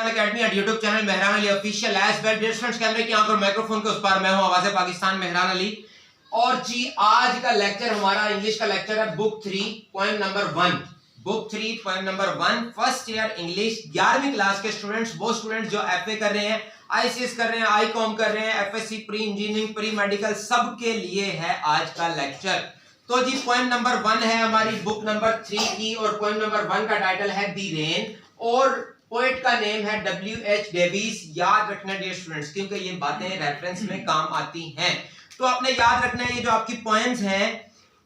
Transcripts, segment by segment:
Mehran academy and YouTube channel Mehran Ali official as well. Dear students, कैमरे की आंख और माइक्रोफोन के उस पार मैं हूं आवाज़े पाकिस्तान मेहरान अली। और जी आज का लेक्चर हमारा इंग्लिश का लेक्चर है book 3 point number 1। Book 3 point number 1 first year English 11वीं क्लास के स्टूडेंट्स, वो स्टूडेंट्स जो एफए कर रहे हैं, आईसीएस कर रहे हैं, आईकॉम कर रहे हैं, FSc pre engineering pre medical, सबके लिए है आज का लेक्चर। तो जी पॉइंट नंबर 1 है हमारी बुक नंबर 3 की, और पॉइंट नंबर 1 का टाइटल है दी रेन, और पोएट का नेम है W.H. डेविस। याद रखना डियर स्टूडेंट्स, क्योंकि ये बातें रेफरेंस में काम आती हैं, तो आपने याद रखना है। ये जो आपकी पोएम्स हैं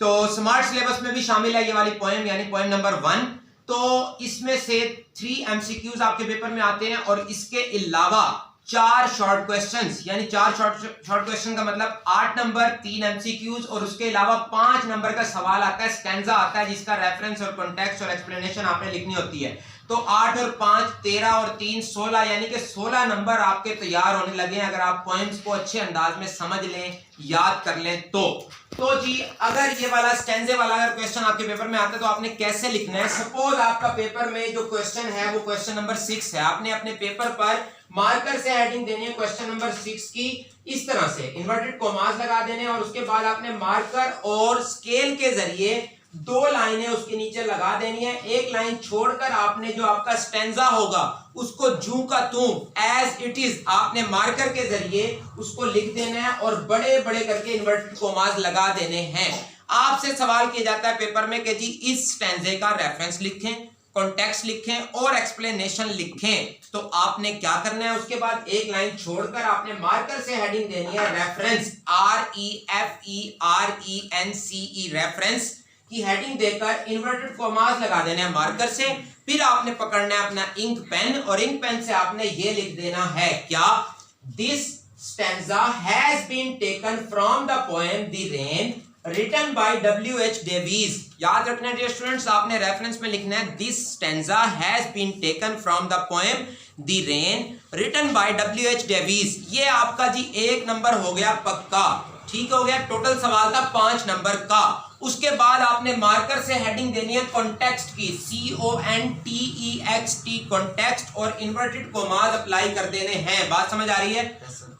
तो स्मार्ट सिलेबस में भी शामिल है ये वाली पोएम, यानी पोएम नंबर 1। तो इसमें से 3 MCQs आपके पेपर में आते हैं, और इसके अलावा 4 शॉर्ट क्वेश्चंस, यानी 4 शॉर्ट क्वेश्चन का मतलब 8 नंबर, 3 MCQs, और उसके अलावा 5 नंबर का सवाल आता है, स्टैंजा आता है, जिसका रेफरेंस और कॉन्टेक्स्ट और एक्सप्लेनेशन आपने लिखनी होती है। तो 8 और 5 13 और 3 16, यानी कि 16 नंबर आपके तैयार होने लगे हैं अगर आप पॉइंट्स को अच्छे अंदाज में समझ लें, याद कर लें तो जी अगर ये वाला स्टैंजे वाला अगर क्वेश्चन आपके पेपर में आता है तो आपने कैसे लिखना है। सपोज आपका पेपर में जो क्वेश्चन है वो क्वेश्चन नंबर 6 है, आपने अपने पेपर पर मार्कर से हेडिंग देनी है क्वेश्चन नंबर 6 की, इस तरह से इन्वर्टेड कॉमास लगा देने, और उसके बाद आपने मार्कर और स्केल के जरिए 2 लाइनें उसके नीचे लगा देनी है। एक लाइन छोड़कर आपने जो आपका स्टैंजा होगा उसको जूं का तूं एज इट इज आपने मार्कर के जरिए उसको लिख देना है, और बड़े बड़े करके इन्वर्टेड कॉमास लगा देने हैं। आपसे सवाल किया जाता है पेपर में कि जी इस स्टैंजे का रेफरेंस लिखें, कॉन्टेक्स्ट लिखें और एक्सप्लेनेशन लिखें। तो आपने क्या करना है, उसके बाद एक लाइन छोड़कर आपने मार्कर से हेडिंग देनी है रेफरेंस, REFERENCE, रेफरेंस की हेडिंग देकर इन्वर्टेड कॉमास लगा देने हैं मार्कर से। फिर आपने पकड़ना है अपना इंक पेन, और इंक पेन से आपने ये लिख देना है क्या, this stanza has been taken from the poem the rain written by W.H. Davies. याद रखना डियर स्टूडेंट्स, आपने रेफरेंस में लिखना है this stanza has been taken from the poem the rain written by W.H. Davies. ये आपका जी 1 number हो गया पक्का, ठीक हो गया। टोटल सवाल था 5 नंबर का। उसके बाद आपने मार्कर से हेडिंग देनी है कॉन्टेक्स्ट की, CONTEXT, कॉन्टेक्स्ट, और इन्वर्टेड कॉमास अप्लाई कर देने हैं। बात समझ आ रही है?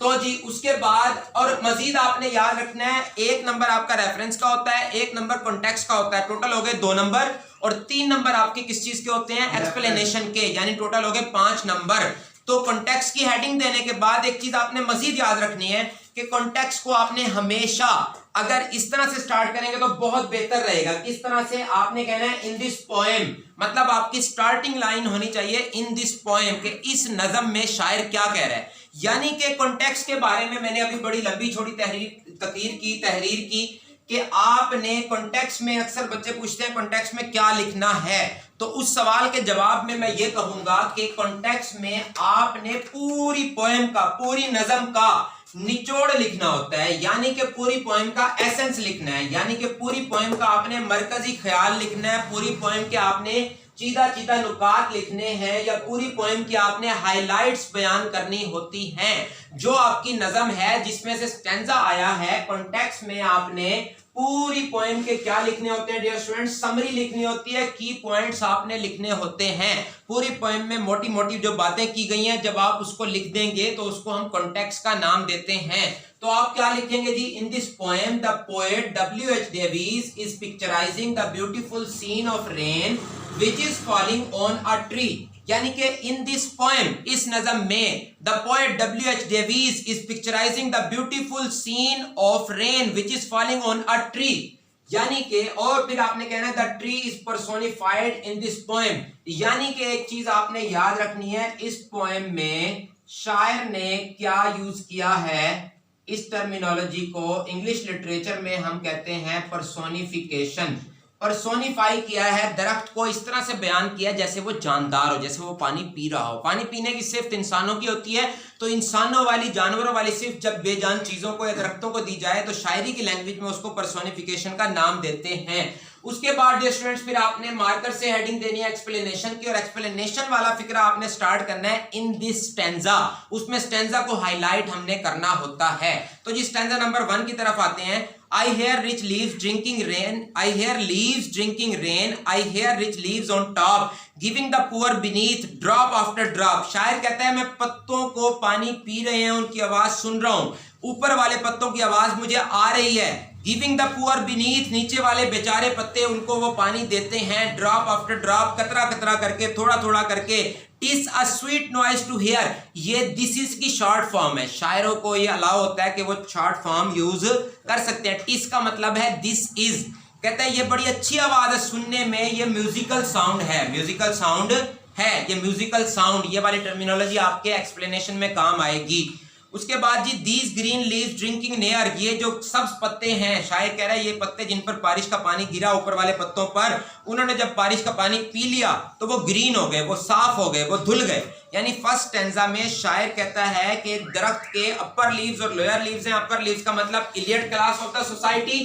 तो जी उसके बाद और मजीद आपने याद रखना है 1 नंबर आपका रेफरेंस का होता है, 1 नंबर कॉन्टेक्स्ट का होता है, टोटल हो गए 2 नंबर, और 3 नंबर आपके किस चीज के होते हैं, एक्सप्लेनेशन के, यानी टोटल हो गए 5 नंबर। तो कॉन्टेक्स्ट की हेडिंग देने के बाद एक चीज आपने मजीद याद रखनी है कि कॉन्टेक्स्ट को आपने हमेशा अगर इस तरह से स्टार्ट करेंगे तो बहुत बेहतर रहेगा। किस तरह से आपने कहना है इन दिस पोएम, मतलब आपकी स्टार्टिंग लाइन होनी चाहिए इन दिस पोएम के इस नज़म में शायर क्या कह रहा है। यानी कि कॉन्टेक्स्ट के बारे में मैंने अभी बड़ी लंबी छोटी तहरीर की कि आपने कॉन्टेक्स्ट में, अक्सर बच्चे पूछते हैं कॉन्टेक्स्ट में क्या लिखना है, तो उस सवाल के जवाब में मैं ये कहूंगा कि कॉन्टेक्स्ट में आपने पूरी पोएम का, पूरी नज़म का निचोड़ लिखना होता है, यानी कि पूरी पोएम का एसेंस लिखना है, यानी कि पूरी पोएम का आपने मरकजी ख्याल लिखना है, पूरी पोएम के आपने चीदा नुकात लिखने हैं, या पूरी पोएम की आपने हाइलाइट्स बयान करनी होती हैं। जो आपकी नज़म है जिसमें से स्टैंजा आया है, कॉन्टेक्स्ट में आपने पूरी पोएम के क्या लिखने होते हैं डियर स्टूडेंट्स, समरी लिखनी होती है, की पॉइंट्स आपने लिखने होते हैं। पूरी पोएम में मोटी मोटी जो बातें की गई हैं जब आप उसको लिख देंगे तो उसको हम कॉन्टेक्स्ट का नाम देते हैं। तो आप क्या लिखेंगे जी, in this poem the poet W.H. Davies is picturising the beautiful scene of rain which is falling on a tree. यानी कि इन दिस पोएम, इस नज़म में, the poet W.H. Davies is picturising the beautiful scene of rain which is falling on a tree. यानी कि और फिर आपने कहना है the tree is personified in this poem. यानी कि एक चीज आपने याद रखनी है, इस पोएम में शायर ने क्या यूज किया है, इस टर्मिनोलॉजी को इंग्लिश लिटरेचर में हम कहते हैं पर्सोनिफिकेशन। पर्सोनिफाई किया है, दरख्त को इस तरह से बयान किया जैसे वो जानदार हो, जैसे वो पानी पी रहा हो। पानी पीने की सिर्फ इंसानों की होती है, तो इंसानों वाली, जानवरों वाली सिर्फ जब बेजान चीजों को या दरख्तों को दी जाए तो शायरी की लैंग्वेज में उसको पर्सोनिफिकेशन का नाम देते हैं। उसके बाद डियर स्टूडेंट्स फिर आपने मार्कर से हेडिंग देनी है एक्सप्लेनेशन की, और एक्सप्लेनेशन वाला फिक्रा आपने स्टार्ट करना है इन दिस स्टैंजा। उसमें स्टैंजा को हाईलाइट हमने करना होता है। तो जी स्टैंजा नंबर 1 की तरफ आते हैं। I hear rich leaves drinking rain. I hear leaves drinking rain. I hear rich leaves on top, giving the poor beneath drop after drop. शायर कहता है मैं पत्तों को पानी पी रहे हैं उनकी आवाज सुन रहा हूं, ऊपर वाले पत्तों की आवाज मुझे आ रही है। गिविंग द पुअर बीनीथ, नीचे वाले बेचारे पत्ते उनको वो पानी देते हैं। ड्रॉप आफ्टर ड्रॉप, कतरा कतरा करके, थोड़ा थोड़ा करके। TISS a sweet noise to here, ये दिस इज की शॉर्ट फॉर्म है। शायरों को ये अलाउ होता है कि वो शॉर्ट फॉर्म यूज कर सकते हैं। टिस का मतलब है दिस इज। कहता है ये बड़ी अच्छी आवाज है सुनने में, ये म्यूजिकल साउंड है, म्यूजिकल साउंड है, ये म्यूजिकल साउंड। ये वाली टर्मिनोलॉजी आपके एक्सप्लेनेशन में काम आएगी। उसके बाद जी these green leaves drinking near, ये जो सब्ज पत्ते हैं, शायद कह रहा है ये पत्ते जिन पर बारिश का पानी गिरा ऊपर वाले पत्तों पर, उन्होंने जब बारिश का पानी पी लिया तो वो ग्रीन हो गए, वो साफ हो गए, वो धुल गए। यानी फर्स्ट स्टैंजा में शायर कहता है कि दरख्त के अपर लीव्स और लोअर लीव्स हैं। अपर लीव्स का मतलब elite class of the society,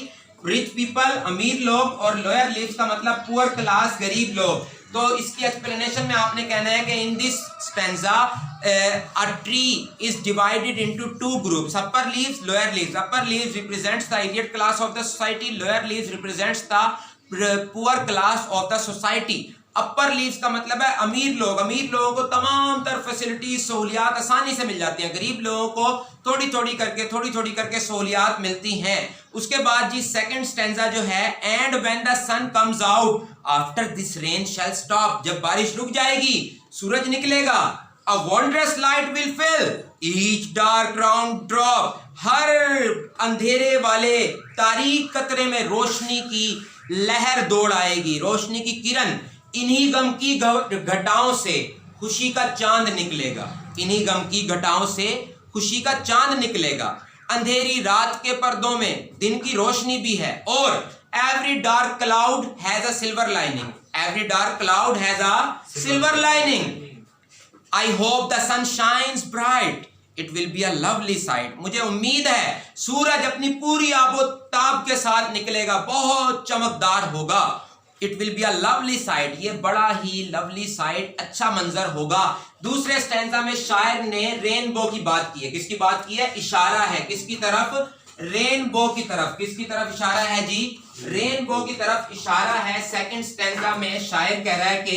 rich people, अमीर लोग, और लोअर लीव्स का मतलब पुअर क्लास, गरीब लोग। तो इसकी एक्सप्लेनेशन में आपने कहना है कि in this stanza a tree is divided into 2 groups, upper leaves, lower leaves. Upper leaves represents the elite class of the society, lower leaves represents the poor class of the society. Upper leaves का मतलब है अमीर लोग, अमीर लोगों को तमाम तरह फैसिलिटी सहूलियात आसानी से मिल जाती हैं, गरीब लोगों को थोड़ी थोड़ी करके सहूलियात मिलती हैं। उसके बाद जी सेकंड स्टैंजा जो है, and when the sun comes out after this rain shall stop, जब बारिश रुक जाएगी सूरज निकलेगा। A wondrous light will fill each dark round drop, हर अंधेरे वाले तारीक कतरे में रोशनी की लहर दौड़ आएगी, रोशनी की किरण। इन्हीं गम की घटाओं से खुशी का चांद निकलेगा, इन्हीं गम की घटाओं से खुशी का चांद निकलेगा। अंधेरी रात के पर्दों में दिन की रोशनी भी है। और every dark cloud has a silver lining, every dark cloud has a silver lining. I hope the sun shines bright, it will be a lovely sight, मुझे उम्मीद है सूरज अपनी पूरी आबोताब के साथ निकलेगा, बहुत चमकदार होगा। It will be a lovely site, ये बड़ा ही लवली साइट, अच्छा मंजर होगा। दूसरे स्टैंजा में शायर ने रेनबो की बात की है। किसकी बात की है? इशारा है किसकी तरफ? रेनबो की तरफ। किसकी तरफ इशारा है जी? रेनबो की तरफ इशारा है। सेकंड स्टैंजा में शायर कह रहा है कि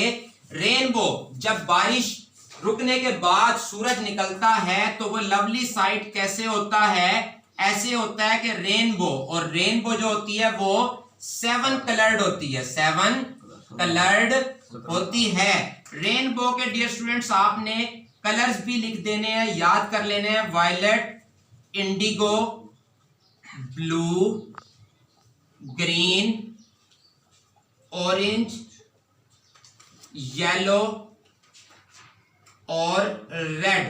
रेनबो, जब बारिश रुकने के बाद सूरज निकलता है तो वो लवली साइट कैसे होता है? ऐसे होता है कि रेनबो, और रेनबो जो होती है वो 7 कलर्ड होती है, 7 कलर्ड होती है। रेनबो के डियर स्टूडेंट्स आपने कलर्स भी लिख देने हैं, याद कर लेने हैं। Violet, indigo, blue, green, orange, yellow और रेड।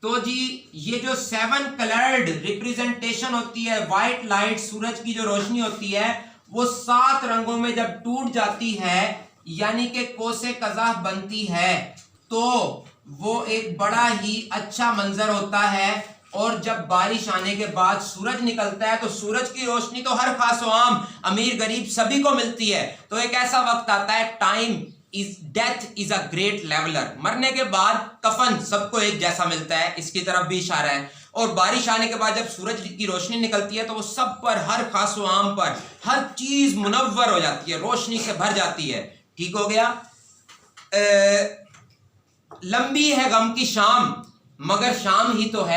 तो जी ये जो 7 कलर्ड रिप्रेजेंटेशन होती है, व्हाइट लाइट, सूरज की जो रोशनी होती है वो 7 रंगों में जब टूट जाती है, यानी कि कोसे कज़ाह बनती है, तो वो एक बड़ा ही अच्छा मंजर होता है। और जब बारिश आने के बाद सूरज निकलता है तो सूरज की रोशनी तो हर खास आम, अमीर गरीब सभी को मिलती है। तो एक ऐसा वक्त आता है, time is death is a great leveller, मरने के बाद कफन सबको एक जैसा मिलता है, इसकी तरफ भी इशारा है। और बारिश आने के बाद जब सूरज की रोशनी निकलती है तो वो सब पर, हर खास आम पर, हर चीज मुनव्वर हो जाती है, रोशनी से भर जाती है। ठीक हो गया। लंबी है गम की शाम, मगर शाम ही तो है।